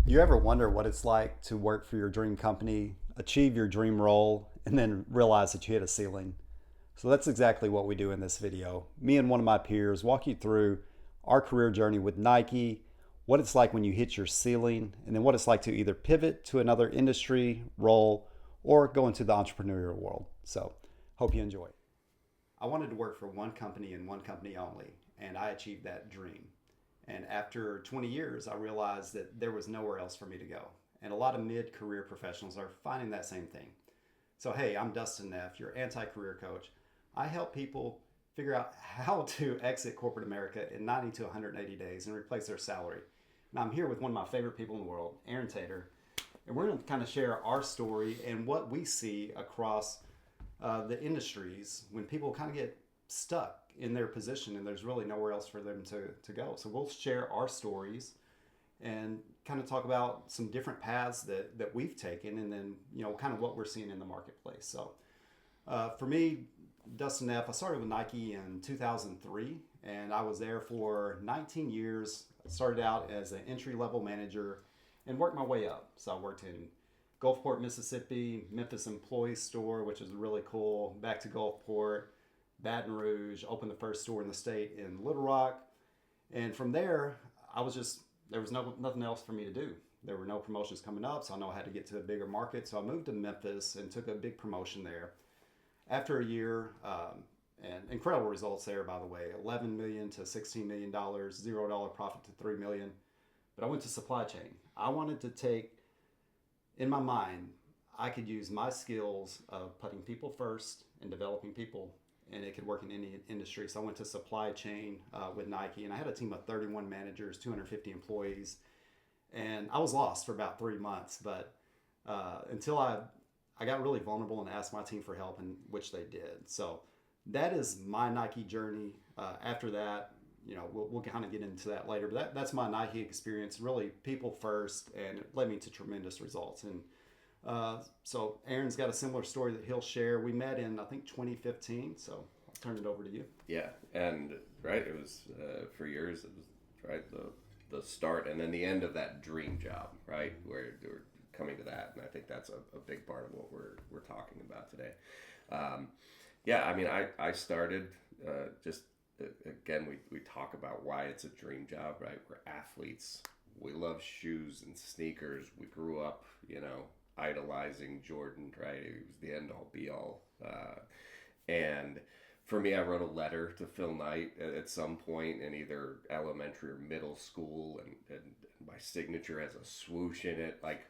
You ever wonder what it's like to work for your dream company, achieve your dream role, and then realize that you hit a ceiling? So that's exactly what we do in this video. Me and one of my peers walk you through our career journey with Nike, what it's like when you hit your ceiling, and then what it's like to either pivot to another industry role or go into the entrepreneurial world. So, hope you enjoy. I wanted to work for one company and one company only, and I achieved that dream. And after 20 years, I realized that there was nowhere else for me to go. And a lot of mid career professionals are finding that same thing. So, hey, I'm Dustin Neff, your anti career coach. I help people figure out how to exit corporate America in 90 to 180 days and replace their salary. And I'm here with one of my favorite people in the world, Aaron Tater. And we're going to kind of share our story and what we see across the industries when people kind of get stuck in their position and there's really nowhere else for them to go. So we'll share our stories and kind of talk about some different paths that we've taken and then, kind of what we're seeing in the marketplace. So for me, Dustin Neff, I started with Nike in 2003 and I was there for 19 years. I started out as an entry level manager and worked my way up. So I worked in Gulfport, Mississippi, Memphis Employee Store, which is really cool. Back to Gulfport, Baton Rouge, opened the first store in the state in Little Rock. And from there, there was nothing else for me to do. There were no promotions coming up, so I know I had to get to a bigger market. So I moved to Memphis and took a big promotion there. After a year, and incredible results there, by the way, $11 million to $16 million, $0 profit to $3 million. But I went to supply chain. I wanted to take, in my mind, I could use my skills of putting people first and developing people, and it could work in any industry. So I went to supply chain with Nike, and I had a team of 31 managers, 250 employees, and I was lost for about 3 months. But until I got really vulnerable and asked my team for help, and which they did. So that is my Nike journey. After that, we'll kind of get into that later. But that's my Nike experience, really people first, and it led me to tremendous results. And so Aaron's got a similar story that he'll share. We met in, I think, 2015. So I'll turn it over to you. Yeah, and right, it was for years. It was right the start and then the end of that dream job, right? Where we're coming to that, and I think that's a big part of what we're talking about today. Yeah, I mean, I started just again, we talk about why it's a dream job, right? We're athletes. We love shoes and sneakers. We grew up, idolizing Jordan, right? It was the end all be all. And for me, I wrote a letter to Phil Knight at some point in either elementary or middle school, and my signature has a swoosh in it, like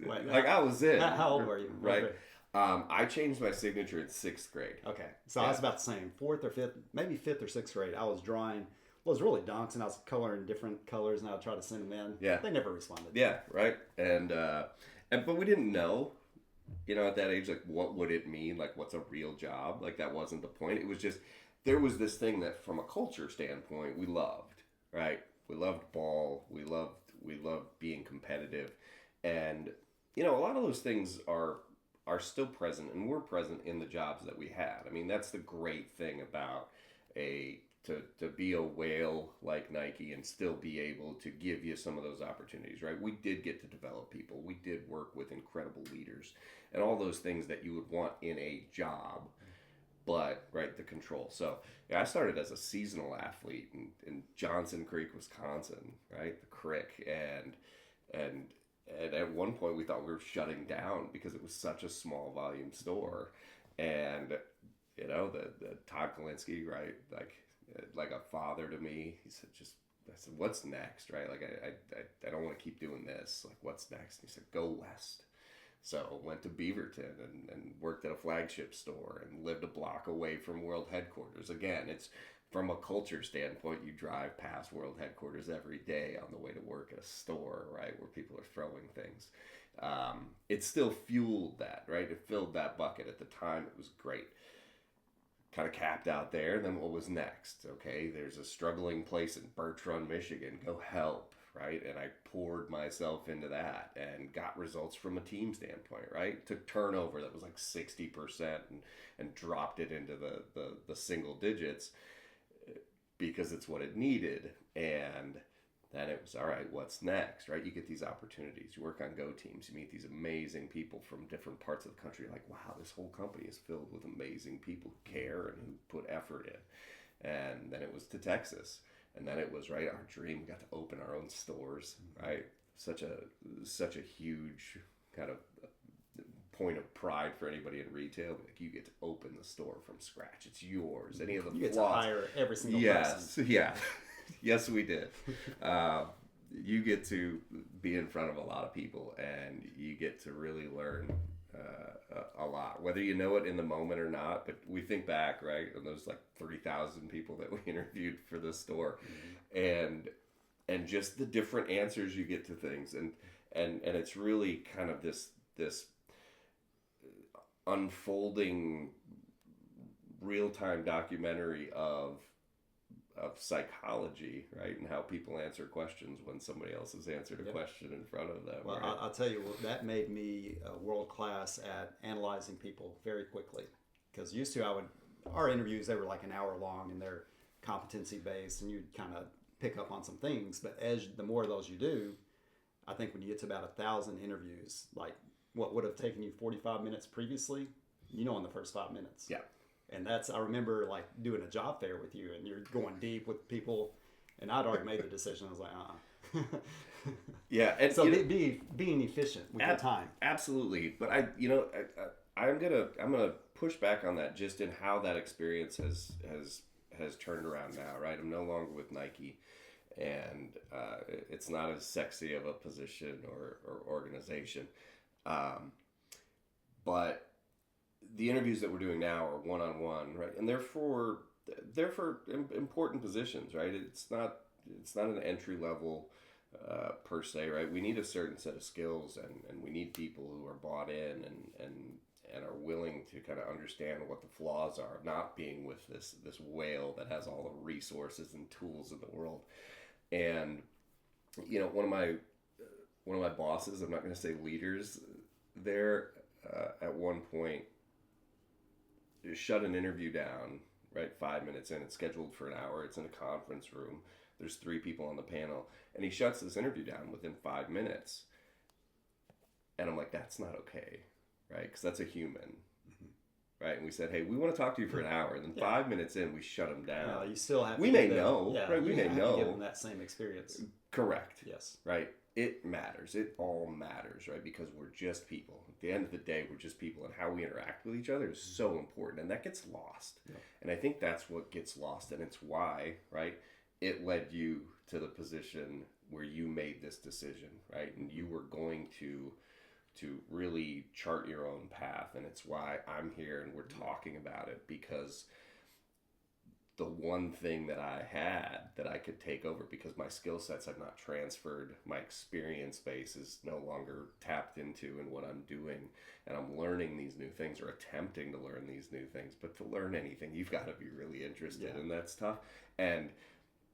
I was in. How old were you? Right. I changed my signature in 6th grade. Okay, so I was about the same, 4th or 5th, maybe 5th or 6th grade. I was drawing. Well, it was really dunks, and I was coloring different colors, and I would try to send them in. Yeah, they never responded. Yeah, right. And but we didn't know, at that age, like what would it mean? Like what's a real job? Like that wasn't the point. It was just there was this thing that, from a culture standpoint, we loved. Right? We loved ball. We loved being competitive, and a lot of those things are still present and were present in the jobs that we had. I mean, that's the great thing about to be a whale like Nike and still be able to give you some of those opportunities, right? We did get to develop people. We did work with incredible leaders and all those things that you would want in a job, but, right, the control. So, yeah, I started as a seasonal athlete in Johnson Creek, Wisconsin, right? The Crick. And at one point we thought we were shutting down because it was such a small volume store. And, the Todd Kalinske, right? Like a father to me, he said, I said, what's next, right? Like, I don't want to keep doing this. Like, what's next? And he said, go west. So went to Beaverton and worked at a flagship store and lived a block away from world headquarters. Again, it's from a culture standpoint, you drive past world headquarters every day on the way to work at a store, right, where people are throwing things. It still fueled that, right? It filled that bucket. At the time, it was great. Kind of capped out there. And then what was next? Okay, there's a struggling place in Birch Run, Michigan. Go help, right? And I poured myself into that and got results from a team standpoint, right? Took turnover that was like 60% and dropped it into the single digits because it's what it needed. And Then it was, all right, what's next, right? You get these opportunities. You work on Go teams. You meet these amazing people from different parts of the country. You're like, wow, this whole company is filled with amazing people who care and who put effort in. And then it was to Texas. And then it was, right, our dream. We got to open our own stores, right? Such a huge kind of point of pride for anybody in retail. Like, you get to open the store from scratch. It's yours. Any of the You get flaws. to hire every single person. Yeah. Yes, we did. You get to be in front of a lot of people, and you get to really learn a lot, whether you know it in the moment or not. But we think back, right, and there's like 30,000 people that we interviewed for this store, and just the different answers you get to things, and it's really kind of this unfolding real-time documentary of psychology, right, and how people answer questions when somebody else has answered a question in front of them. Well, right? I'll tell you, that made me world class at analyzing people very quickly. Because used to, our interviews, they were like an hour long, and they're competency based, and you'd kind of pick up on some things. But the more of those you do, I think when you get to about 1,000 interviews, like what would have taken you 45 minutes previously, in the first 5 minutes. Yeah. And I remember like doing a job fair with you, and you're going deep with people, and I'd already made the decision. I was like, Yeah. And so being efficient with your time. Absolutely. But I'm gonna push back on that, just in how that experience has turned around now, right? I'm no longer with Nike, and it's not as sexy of a position or organization. But the interviews that we're doing now are one-on-one, right? And they're for important positions, right? It's not an entry level per se, right? We need a certain set of skills, and we need people who are bought in and are willing to kind of understand what the flaws are of not being with this whale that has all the resources and tools in the world. And one of my bosses, I'm not going to say leaders there, at one point shut an interview down, right? 5 minutes in, it's scheduled for an hour. It's in a conference room. There's 3 people on the panel, and he shuts this interview down within 5 minutes. And I'm like, that's not okay, right? Because that's a human, right? And we said, hey, we want to talk to you for an hour. And then 5 minutes in, we shut him down. No, you still have. We may know, right? We may know. Give them that same experience. Correct. Yes. Right. It matters. It all matters, right? Because we're just people. At the end of the day, we're just people, and how we interact with each other is so important, and that gets lost. Yeah. And I think that's what gets lost, and it's why, right, it led you to the position where you made this decision, right? And you were going to really chart your own path, and it's why I'm here and we're talking about it, because the one thing that I had that I could take over, because my skill sets have not transferred, my experience base is no longer tapped into in what I'm doing, and I'm learning these new things, or attempting to learn these new things. But to learn anything, you've got to be really interested, and that's tough. And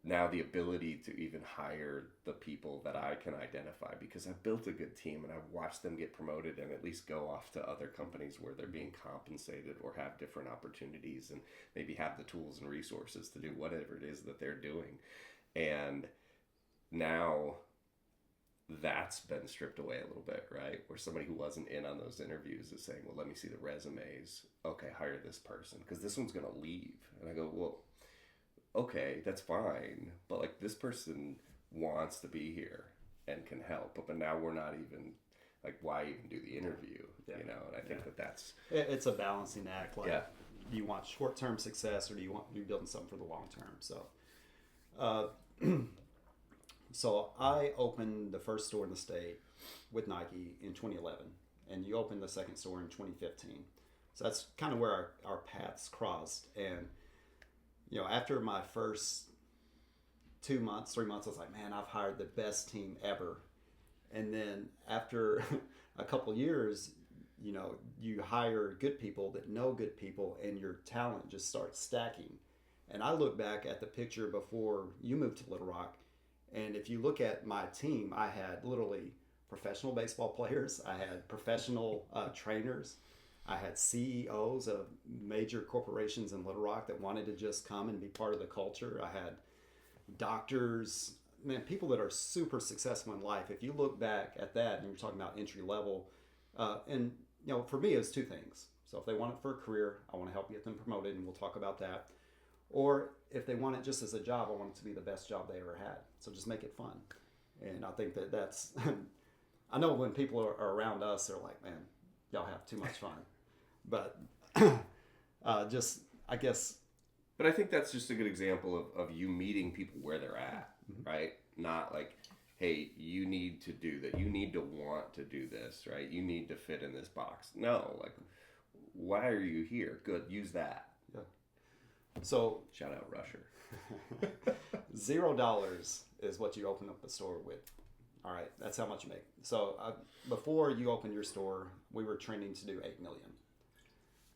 now the ability to even hire the people that I can identify, because I've built a good team and I've watched them get promoted and at least go off to other companies where they're being compensated or have different opportunities and maybe have the tools and resources to do whatever it is that they're doing. And now that's been stripped away a little bit, right? Where somebody who wasn't in on those interviews is saying, well, let me see the resumes. Okay, hire this person because this one's going to leave. And I go, well, okay, that's fine, but like, this person wants to be here and can help, but now we're not even, like, why even do the interview? And I think that's it's a balancing act. Like, do you want short-term success, or do you want to be building something for the long term? So so I opened the first store in the state with Nike in 2011, and you opened the second store in 2015. So that's kind of where our paths crossed. And after my first 2 months, 3 months, I was like, man, I've hired the best team ever. And then after a couple of years, you hire good people that know good people, and your talent just starts stacking. And I look back at the picture before you moved to Little Rock, and if you look at my team, I had literally professional baseball players, I had professional trainers, I had CEOs of major corporations in Little Rock that wanted to just come and be part of the culture. I had doctors, man, people that are super successful in life, if you look back at that and you're talking about entry level, and for me, it's two things. So if they want it for a career, I want to help get them promoted, and we'll talk about that. Or if they want it just as a job, I want it to be the best job they ever had. So just make it fun. And I think that's, I know when people are around us, they're like, man, y'all have too much fun. But just, I guess. But I think that's just a good example of you meeting people where they're at, right? Not like, hey, you need to do that. You need to want to do this, right? You need to fit in this box. No, like, why are you here? Good, use that. Yeah. So shout out Rusher. $0 is what you open up a store with. All right, that's how much you make. So before you open your store, we were trending to do 8 million.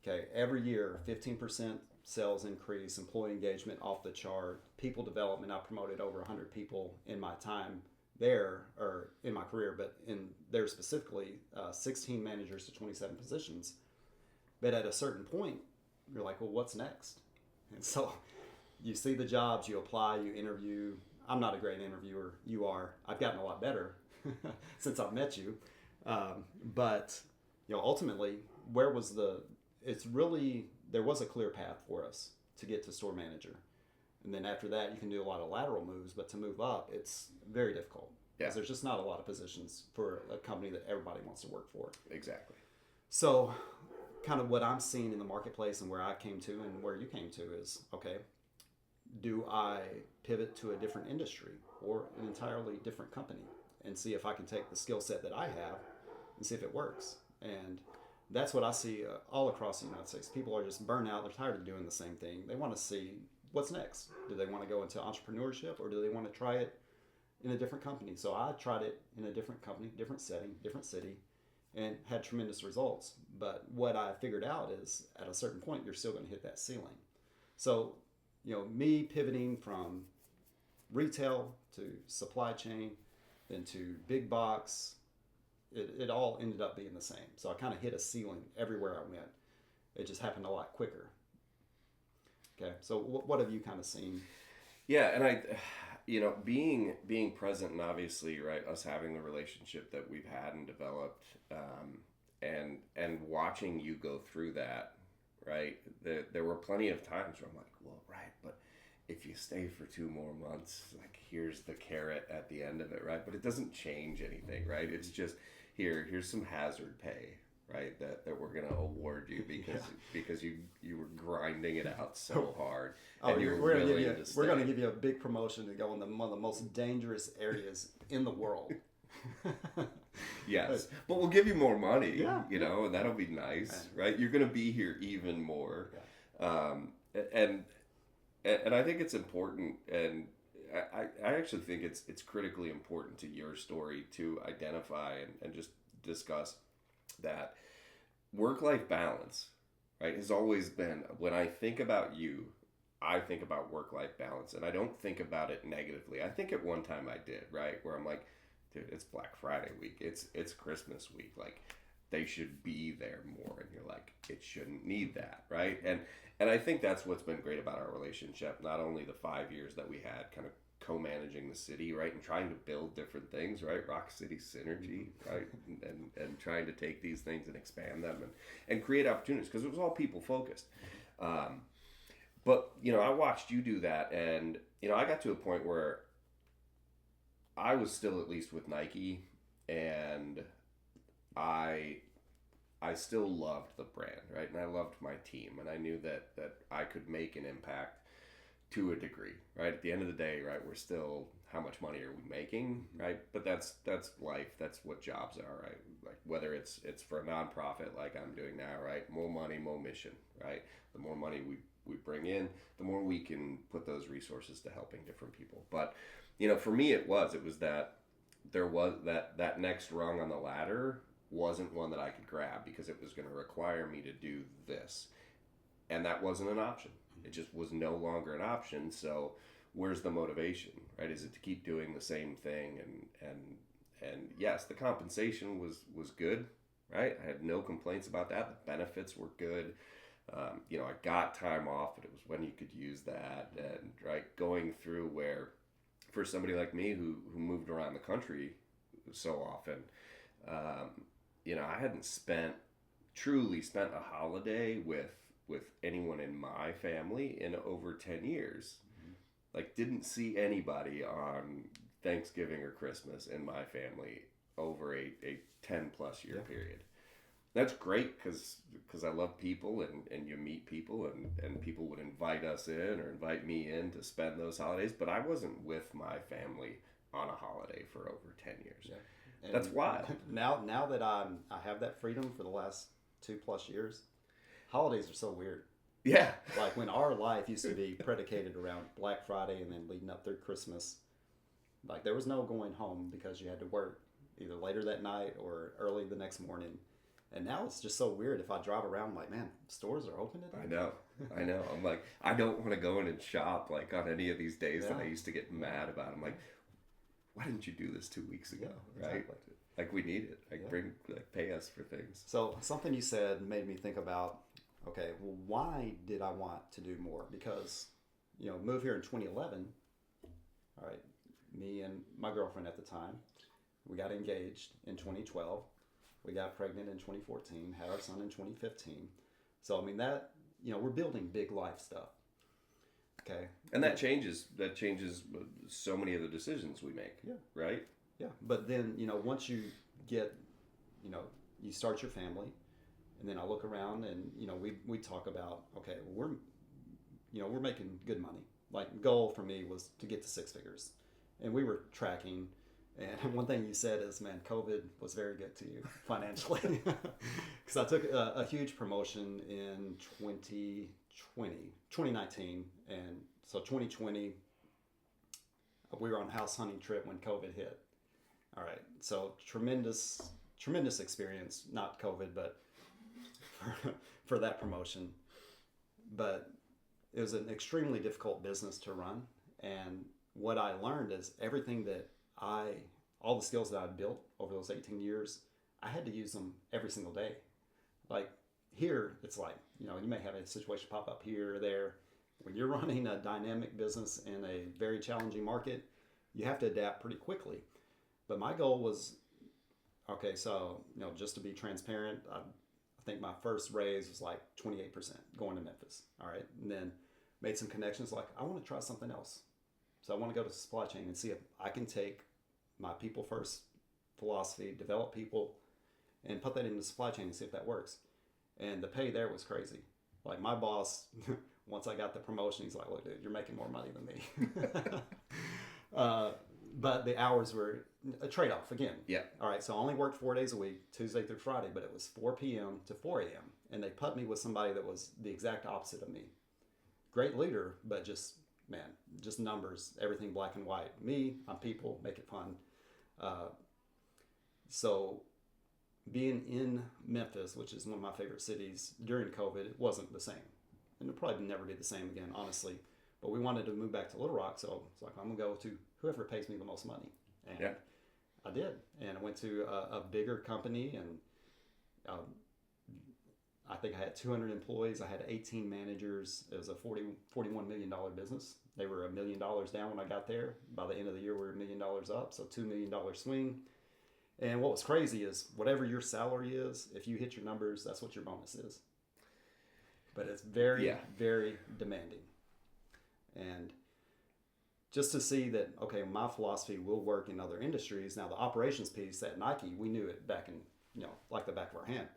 Okay, every year, 15% sales increase, employee engagement off the chart, people development. I promoted over 100 people in my time there, or in my career, but in there specifically, 16 managers to 27 positions. But at a certain point, you're like, well, what's next? And so you see the jobs, you apply, you interview. I'm not a great interviewer. You are. I've gotten a lot better since I've met you. But ultimately, there was a clear path for us to get to store manager. And then after that, you can do a lot of lateral moves, but to move up, it's very difficult. Because there's just not a lot of positions for a company that everybody wants to work for. Exactly. So kind of what I'm seeing in the marketplace and where I came to and where you came to is, okay, do I pivot to a different industry or an entirely different company and see if I can take the skill set that I have and see if it works? And that's what I see all across the United States. People are just burnt out. They're tired of doing the same thing. They want to see what's next. Do they want to go into entrepreneurship, or do they want to try it in a different company? So I tried it in a different company, different setting, different city, and had tremendous results. But what I figured out is at a certain point, you're still going to hit that ceiling. So, me pivoting from retail to supply chain, then to big box, it all ended up being the same. So I kind of hit a ceiling everywhere I went. It just happened a lot quicker. Okay, so what have you kind of seen? Yeah, and I, being present, and obviously, right, us having the relationship that we've had and developed, and watching you go through that, right, there were plenty of times where I'm like, well, right, but if you stay for 2 more months, like, here's the carrot at the end of it, right? But it doesn't change anything, right? It's just, here's some hazard pay, right, that we're going to award you because you were grinding it out so hard. Oh, we're going to give you a big promotion to go in one of the most dangerous areas in the world. Yes, but we'll give you more money, and that'll be nice, right? You're going to be here even more. And I think it's important, and I actually think it's critically important to your story to identify and just discuss that work-life balance, right, has always been, when I think about you, I think about work-life balance, and I don't think about it negatively. I think at one time I did, right, where I'm like, dude, it's Black Friday week, it's Christmas week, like, they should be there more, and you're like, it shouldn't need that, right? And I think that's what's been great about our relationship, not only the 5 years that we had kind of co-managing the city, right, and trying to build different things, right, Rock City Synergy, right, and trying to take these things and expand them and create opportunities, because it was all people focused. But, I watched you do that, and, I got to a point where I was still at least with Nike, and I still loved the brand, right? And I loved my team, and I knew that I could make an impact to a degree, right? At the end of the day, right, we're still, how much money are we making, right? But that's life. That's what jobs are, right? Like, whether it's for a nonprofit like I'm doing now, right? More money, more mission, right? The more money we bring in, the more we can put those resources to helping different people. But, for me, it was that there was that next rung on the ladder wasn't one that I could grab, because it was going to require me to do this. And that wasn't an option. It just was no longer an option. So where's the motivation, right? Is it to keep doing the same thing? And yes, the compensation was good, right? I had no complaints about that. The benefits were good. I got time off, but it was when you could use that. And right, going through where for somebody like me who moved around the country so often, I hadn't truly spent a holiday with anyone in my family in over 10 years. Like, didn't see anybody on Thanksgiving or Christmas in my family over a 10 plus year period. That's great because I love people, and you meet people, and people would invite us in or invite me in to spend those holidays, but I wasn't with my family on a holiday for over 10 years. Yeah. And that's wild. Now that I have that freedom for the last 2+ years, holidays are so weird. Yeah. Like when our life used to be predicated around Black Friday and then leading up through Christmas, like there was no going home because you had to work either later that night or early the next morning. And now it's just so weird. If I drive around, I'm like, man, stores are open today. I know. I'm like, I don't want to go in and shop like on any of these days that I used to get mad about. I'm like, why didn't you do this 2 weeks ago? Right? Exactly. Like we need it. Like pay us for things. So something you said made me think about, okay, well, why did I want to do more? Because, moved here in 2011. All right, me and my girlfriend at the time, we got engaged in 2012. We got pregnant in 2014, had our son in 2015. So, I mean, that, we're building big life stuff. Okay. And that changes so many of the decisions we make. Yeah. Right? Yeah. But then, once you get, you start your family, and then I look around and, we talk about, okay, well, we're making good money. Like, goal for me was to get to 6 figures. And we were tracking. And one thing you said is, man, COVID was very good to you financially. Because I took a huge promotion in 2019. And so 2020, we were on a house hunting trip when COVID hit. All right. So tremendous experience, not COVID, but for that promotion. But it was an extremely difficult business to run. And what I learned is everything that all the skills that I built over those 18 years, I had to use them every single day. Like here, it's like, you may have a situation pop up here or there. When you're running a dynamic business in a very challenging market, you have to adapt pretty quickly. But my goal was, okay, so, just to be transparent, I think my first raise was like 28% going to Memphis. All right. And then made some connections like, I want to try something else. So I want to go to supply chain and see if I can take my people first philosophy, develop people, and put that into supply chain and see if that works. And the pay there was crazy. Like my boss, once I got the promotion, he's like, look, dude, you're making more money than me. But the hours were a trade-off again. Yeah. All right, so I only worked 4 days a week, Tuesday through Friday, but it was 4 p.m. to 4 a.m. And they put me with somebody that was the exact opposite of me. Great leader, but just numbers, everything black and white. Me, I'm people, make it fun. So being in Memphis, which is one of my favorite cities during COVID, it wasn't the same. And it'll probably never be the same again, honestly. But we wanted to move back to Little Rock, so it's like, I'm going to go to whoever pays me the most money. And I did. And I went to a bigger company, and I think I had 200 employees. I had 18 managers. It was a $41 million business. They were $1 million down when I got there. By the end of the year, we were $1 million up, so $2 million swing. And what was crazy is whatever your salary is, if you hit your numbers, that's what your bonus is. But it's very, very demanding. And just to see that, okay, my philosophy will work in other industries. Now, the operations piece at Nike, we knew it back in, like the back of our hand.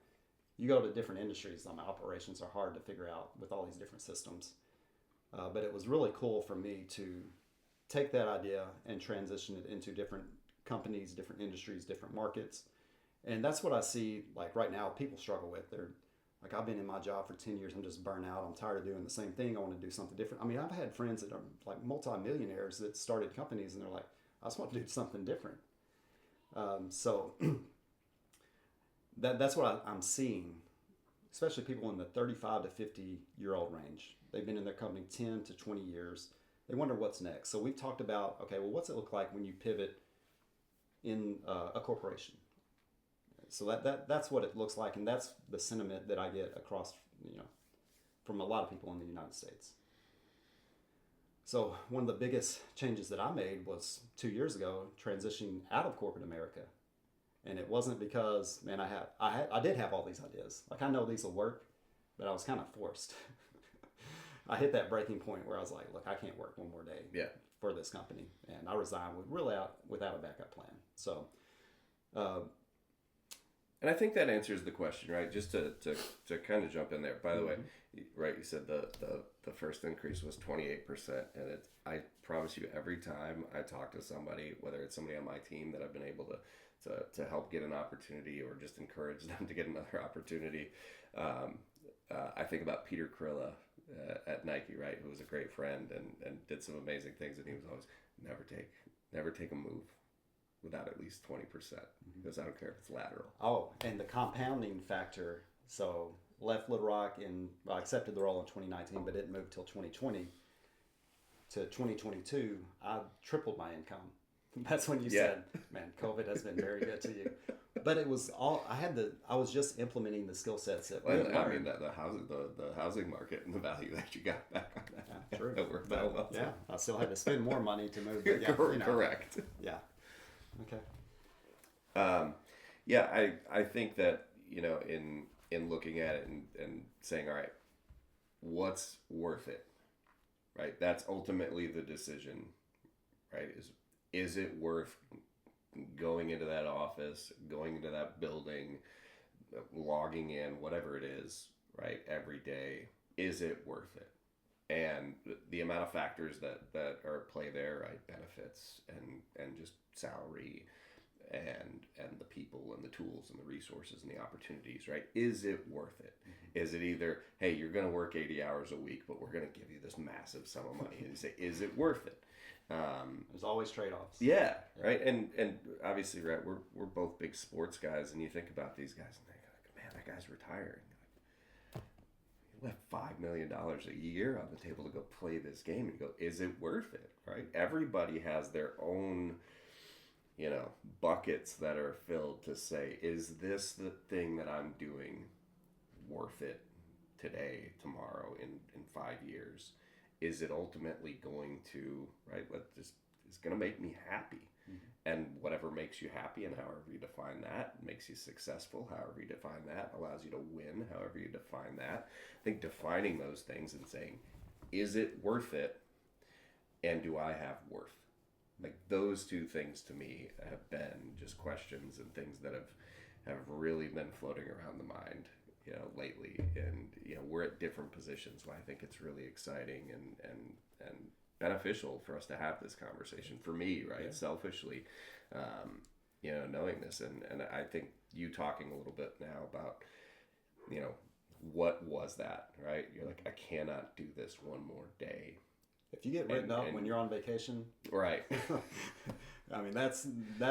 You go to different industries, operations are hard to figure out with all these different systems. But it was really cool for me to take that idea and transition it into different companies, different industries, different markets. And that's what I see, like right now, people struggle with. They're like, I've been in my job for 10 years. I'm just burnt out. I'm tired of doing the same thing. I want to do something different. I mean, I've had friends that are like multimillionaires that started companies and they're like, I just want to do something different. So that's what I'm seeing, especially people in the 35 to 50-year-old range. They've been in their company 10 to 20 years. They wonder what's next. So we've talked about, okay, well, what's it look like when you pivot in a corporation? So that's what it looks like, and that's the sentiment that I get across, from a lot of people in the United States. So one of the biggest changes that I made was 2 years ago, transitioning out of corporate America. And it wasn't because, man, I did have all these ideas. Like I know these will work, but I was kind of forced. I hit that breaking point where I was like, look, I can't work one more day Yeah. for this company, and I resigned without a backup plan. So, And I think that answers the question, right? Just to kind of jump in there. By the way, right? You said the first increase was 28%, and I promise you, every time I talk to somebody, whether it's somebody on my team that I've been able to help get an opportunity or just encourage them to get another opportunity, I think about Peter Krilla at Nike, right? Who was a great friend and did some amazing things, and he was always never take a move without at least 20%, because I don't care if it's lateral. oh, and the compounding factor. So left Little Rock I accepted the role in 2019, but didn't move till 2020. To 2022, I tripled my income. That's when you said, man, COVID has been very good to you. But it was all, I was just implementing the skill sets that we learned. I mean, the housing market and the value that you got back on that. Yeah, true. That worked out well. Yeah, I still had to spend more money to move. But yeah, Correct. Yeah. Okay. I think that, in looking at it and saying, all right, what's worth it, right? That's ultimately the decision, right? Is it worth going into that office, going into that building, logging in, whatever it is, right, every day? Is it worth it? And the amount of factors that are at play there, right? Benefits and just salary and the people and the tools and the resources and the opportunities, right? Is it worth it? Mm-hmm. Is it either, hey, you're going to work 80 hours a week, but we're going to give you this massive sum of money, and you say, is it worth it? There's always trade-offs. Yeah, right. And obviously, right, we're both big sports guys, and you think about these guys, and they're like, man, that guy's retiring. He left $5 million a year on the table to go play this game, and you go, is it worth it? Right? Everybody has their own, buckets that are filled to say, is this the thing that I'm doing worth it today, tomorrow, in 5 years? Is it ultimately going to, right, is going to make me happy? Mm-hmm. And whatever makes you happy, and however you define that, makes you successful, however you define that, allows you to win, however you define that. I think defining those things and saying, is it worth it? And do I have worth? Like, those two things to me have been just questions and things that have really been floating around the mind, lately. And, we're at different positions, why I think it's really exciting and beneficial for us to have this conversation. For me, right, selfishly, knowing this. And I think you talking a little bit now about, what was that, right? You're like, I cannot do this one more day. If you get written up when you're on vacation, right? I mean, that's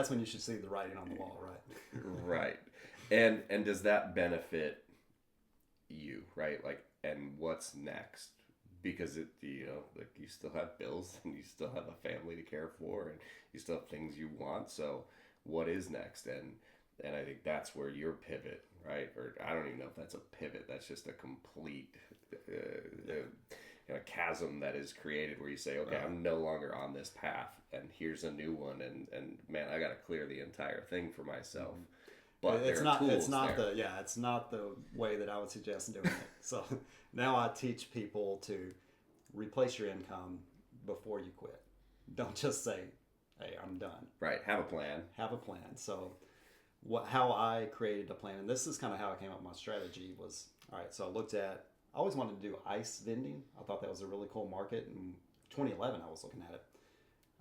when you should see the writing on the wall, right? Right. And does that benefit you, right? Like, and what's next? Because you still have bills, and you still have a family to care for, and you still have things you want. So what is next? And I think that's where your pivot, right? Or I don't even know if that's a pivot. That's just a complete chasm that is created where you say, okay, I'm no longer on this path, and here's a new one, and man, I got to clear the entire thing for myself. But it's not the way that I would suggest doing it. So now I teach people to replace your income before you quit. Don't just say, hey, I'm done. Right. Have a plan. So how I created a plan, and this is kind of how I came up with my strategy, was, all right, so I always wanted to do ice vending. I thought that was a really cool market. In 2011, I was looking at it.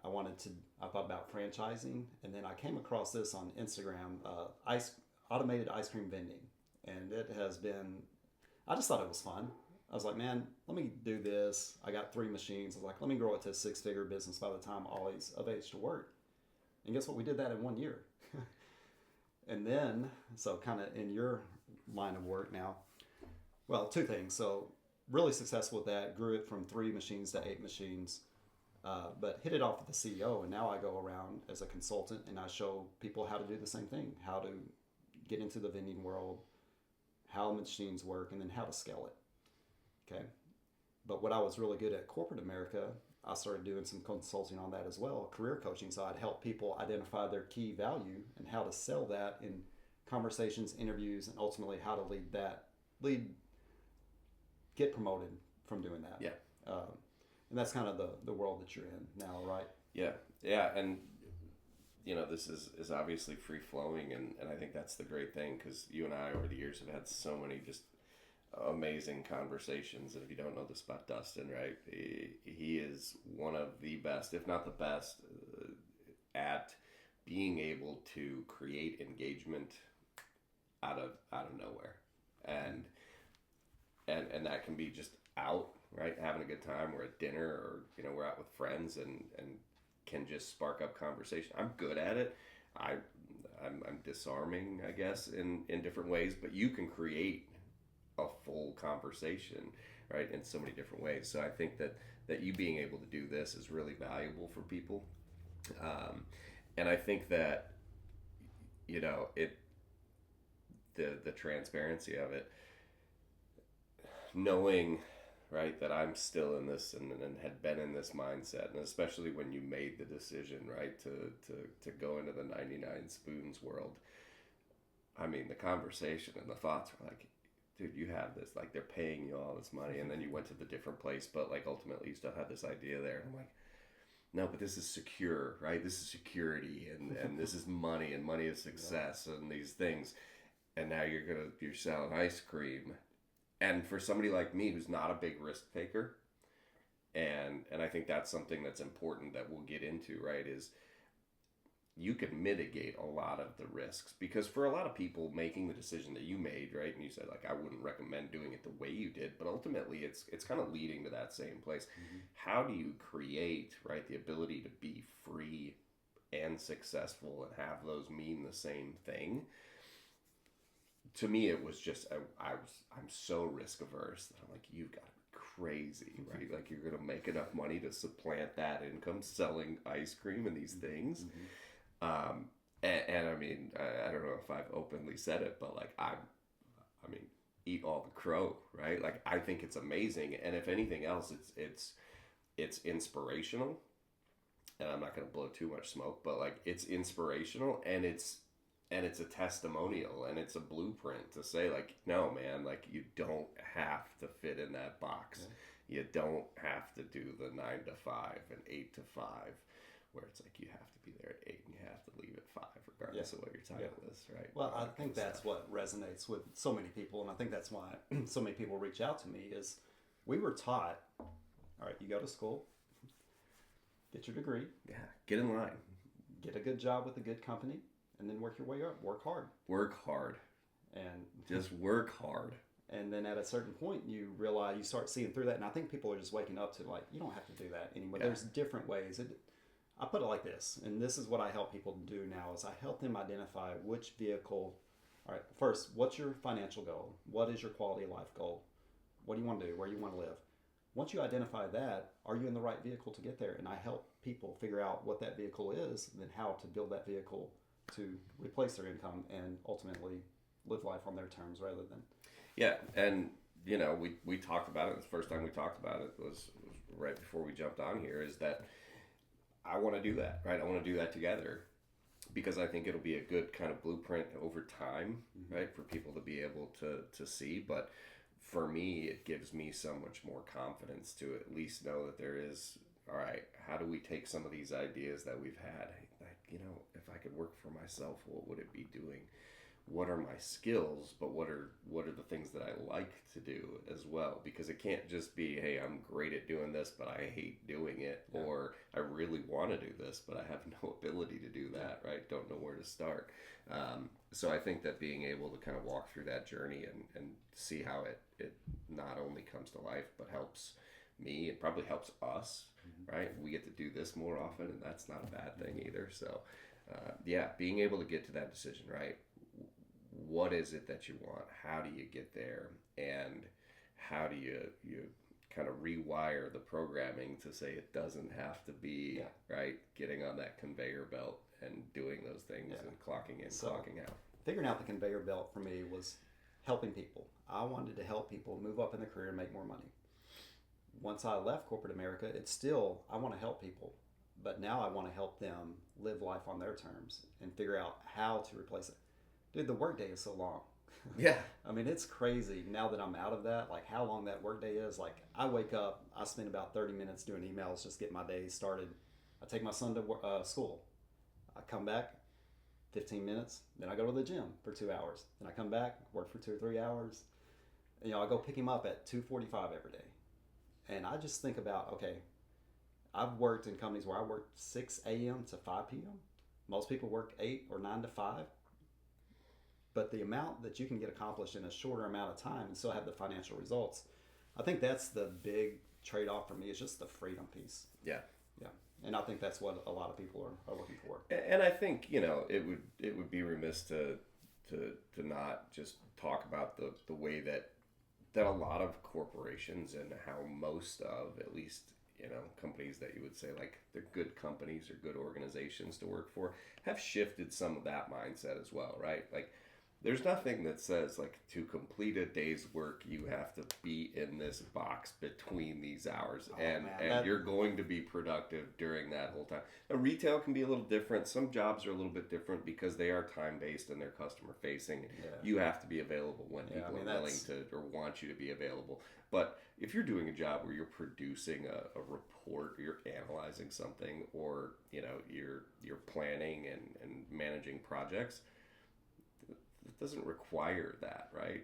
I thought about franchising, and then I came across this on Instagram, automated ice cream vending. And it has been, I just thought it was fun. I was like, man, let me do this. I got 3 machines. I was like, let me grow it to a 6-figure business by the time Ollie's of age to work. And guess what? We did that in 1 year. And then, so kind of in your line of work now, well, 2 things. So really successful with that. Grew it from 3 machines to 8 machines. But hit it off with the CEO, and now I go around as a consultant and I show people how to do the same thing, how to get into the vending world, how machines work, and then how to scale it. Okay. But what I was really good at corporate America I started doing some consulting on that as well, career coaching. So I'd help people identify their key value and how to sell that in conversations, interviews, and ultimately how to lead, get promoted from doing that. Yeah. And that's kind of the world that you're in now, right? Yeah. Yeah. And, you know, this is obviously free flowing. And I think that's the great thing, because you and I over the years have had so many just amazing conversations. And if you don't know this about Dustin, right, he is one of the best, if not the best, at being able to create engagement out of nowhere. And that can be just out, right, having a good time. We're at dinner, or, you know, we're out with friends, and can just spark up conversation. I'm good at it. I'm disarming, I guess, in different ways, but you can create a full conversation, right, in so many different ways. So I think that you being able to do this is really valuable for people. And I think that, you know, the transparency of it, knowing, right, that I'm still in this and had been in this mindset, and especially when you made the decision, right, to go into the 99 Spoons world. I mean, the conversation and the thoughts were like, dude, you have this, like, they're paying you all this money, and then you went to the different place, but, like, ultimately you still had this idea there. And I'm like, no, but this is secure, right? This is security, and this is money, and money is success, and these things. And now you're selling ice cream. And for somebody like me who's not a big risk taker, and I think that's something that's important that we'll get into, right, is you can mitigate a lot of the risks. Because for a lot of people, making the decision that you made, right, and you said, like, I wouldn't recommend doing it the way you did, but ultimately it's kind of leading to that same place. Mm-hmm. How do you create, right, the ability to be free and successful and have those mean the same thing? To me, it was just, I'm so risk averse that I'm like, you've got to be crazy, right? Like, you're going to make enough money to supplant that income selling ice cream and these things. Mm-hmm. And I mean, I don't know if I've openly said it, but, like, I mean, eat all the crow, right? Like, I think it's amazing. And if anything else, it's inspirational. And I'm not going to blow too much smoke, but, like, it's inspirational, and it's a testimonial, and it's a blueprint to say, like, no, man, like, you don't have to fit in that box. Yeah. You don't have to do the 9 to 5 and 8 to 5, where it's like you have to be there at 8 and you have to leave at 5, regardless of what your title is, right? Well, I think that's what resonates with so many people, and I think that's why so many people reach out to me, is we were taught, all right, you go to school, get your degree. Yeah, get in line. Get a good job with a good company. And then work your way up. Work hard. Work hard. And just work hard. And then at a certain point, you realize, you start seeing through that. And I think people are just waking up to, like, you don't have to do that anymore. Yeah. There's different ways. I put it like this, and this is what I help people do now, is I help them identify which vehicle. All right, first, what's your financial goal? What is your quality of life goal? What do you want to do? Where you want to live? Once you identify that, are you in the right vehicle to get there? And I help people figure out what that vehicle is, and then how to build that vehicle to replace their income and ultimately live life on their terms rather than. Yeah, and, you know, we talked about it. The first time we talked about it was right before we jumped on here, is that I want to do that, right? I want to do that together, because I think it'll be a good kind of blueprint over time, mm-hmm. right, for people to be able to see. But for me, it gives me so much more confidence to at least know that there is, all right, how do we take some of these ideas that we've had? Like, you know, if I could work for myself, what would it be doing? What are my skills, but what are the things that I like to do as well? Because it can't just be, hey, I'm great at doing this, but I hate doing it. Yeah. Or I really want to do this, but I have no ability to do that, right? Don't know where to start. So I think that being able to kind of walk through that journey and see how it not only comes to life, but helps me, it probably helps us, mm-hmm. right? We get to do this more often, and that's not a bad thing either. So, being able to get to that decision, right? What is it that you want? How do you get there? And how do you kind of rewire the programming to say it doesn't have to be, right, getting on that conveyor belt and doing those things and clocking in, clocking out. Figuring out the conveyor belt for me was helping people. I wanted to help people move up in their career and make more money. once I left corporate America, it's still, I want to help people, but now I want to help them live life on their terms and figure out how to replace it. Dude, the workday is so long. Yeah. I mean, it's crazy now that I'm out of that, like how long that workday is. Like, I wake up, I spend about 30 minutes doing emails, just get my day started. I take my son to school. I come back, 15 minutes, then I go to the gym for 2 hours. Then I come back, work for 2 or 3 hours. You know, I go pick him up at 2:45 every day. And I just think about, okay, I've worked in companies where I worked 6 a.m. to 5 p.m. Most people work 8 or 9 to 5. But the amount that you can get accomplished in a shorter amount of time and still have the financial results, I think that's the big trade-off for me, is just the freedom piece. Yeah. Yeah. And I think that's what a lot of people are looking for. And I think, you know, it would be remiss to not just talk about the way that a lot of corporations, and how most of, at least, you know, companies that you would say like they're good companies or good organizations to work for, have shifted some of that mindset as well, right? Like, there's nothing that says, like, to complete a day's work, you have to be in this box between these hours. And you're going to be productive during that whole time. Now, retail can be a little different. Some jobs are a little bit different because they are time-based and they're customer-facing. Yeah. You have to be available when people are willing to, or want you to be available. But if you're doing a job where you're producing a report, or you're analyzing something, or, you know, you're planning and managing projects, it doesn't require that, right?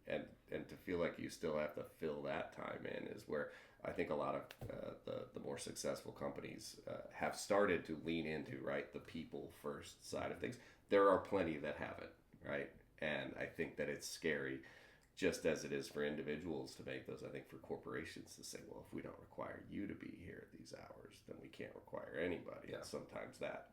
And to feel like you still have to fill that time in is where I think a lot of the more successful companies have started to lean into, right? The people first side of things. There are plenty that haven't, right? And I think that it's scary, just as it is for individuals to make those. I think for corporations to say, well, if we don't require you to be here at these hours, then we can't require anybody. Yeah. And sometimes that,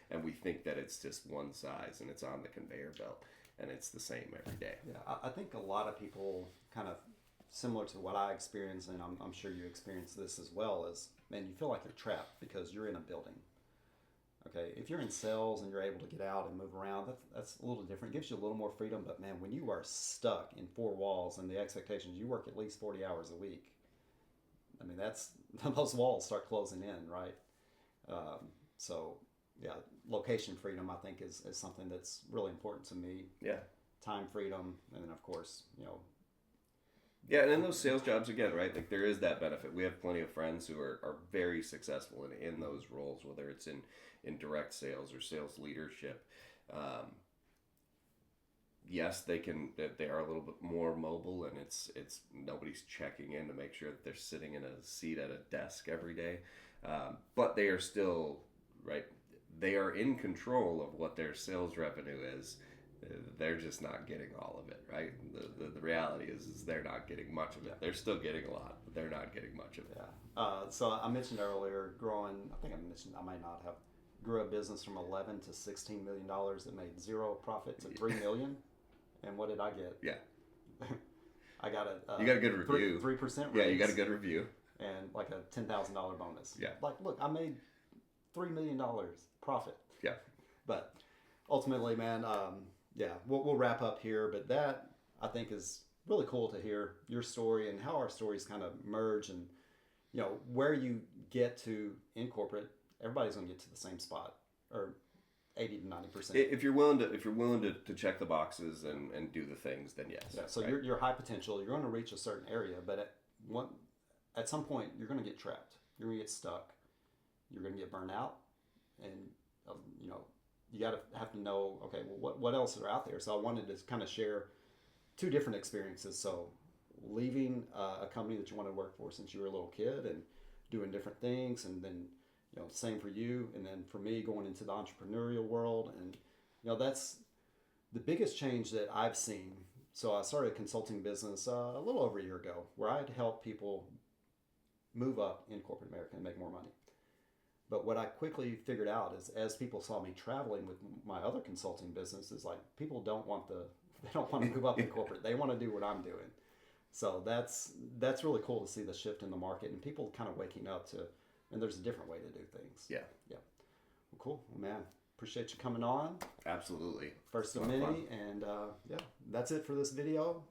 and we think that it's just one size and it's on the conveyor belt and it's the same every day. Yeah, I think a lot of people, kind of similar to what I experienced, and I'm sure you experienced this as well, is, man, you feel like you're trapped because you're in a building. Okay, if you're in sales and you're able to get out and move around, that's a little different. It gives you a little more freedom. But man, when you are stuck in 4 walls and the expectations, you work at least 40 hours a week. I mean, those walls start closing in, right? So yeah, location freedom, I think, is something that's really important to me. Yeah. Time freedom, and then of course, you know. Yeah, and in those sales jobs, again, right, like, there is that benefit. We have plenty of friends who are very successful in those roles, whether it's in direct sales or sales leadership. Yes, they are a little bit more mobile, and it's nobody's checking in to make sure that they're sitting in a seat at a desk every day. But they are still, right, they are in control of what their sales revenue is. They're just not getting all of it, right? The reality is they're not getting much of it. Yeah. They're still getting a lot, but they're not getting much of it. Yeah. So I mentioned earlier, I might not have, grew a business from 11 to $16 million that made 0 profit to 3 million. And what did I get? Yeah. I got you got a good review. 3% raise. Yeah, you got a good review. And like a $10,000 bonus. Yeah. Like, look, I made $3 million profit. Yeah. But ultimately, man, yeah, we'll wrap up here. But that, I think, is really cool to hear your story and how our stories kind of merge, and, you know, where you get to in corporate, everybody's going to get to the same spot, or 80 to 90%. If you're willing to check the boxes and do the things, then yes. Yeah. So right? you're high potential. You're going to reach a certain area, but at some point you're going to get trapped. You're going to get stuck. You're going to get burned out, and you know, you have to know, okay, well, what else are out there? So I wanted to kind of share 2 different experiences. So leaving a company that you wanted to work for since you were a little kid and doing different things, and then, you know, same for you, and then for me going into the entrepreneurial world, and, you know, that's the biggest change that I've seen. So I started a consulting business a little over a year ago, where I'd help people move up in corporate America and make more money. But what I quickly figured out is, as people saw me traveling with my other consulting business, is like, people don't want to move up in corporate. They want to do what I'm doing. So that's really cool to see the shift in the market and people kind of waking up to, and there's a different way to do things. Yeah. Yeah. Well, cool. Well, man, appreciate you coming on. Absolutely. First of many. And yeah, that's it for this video.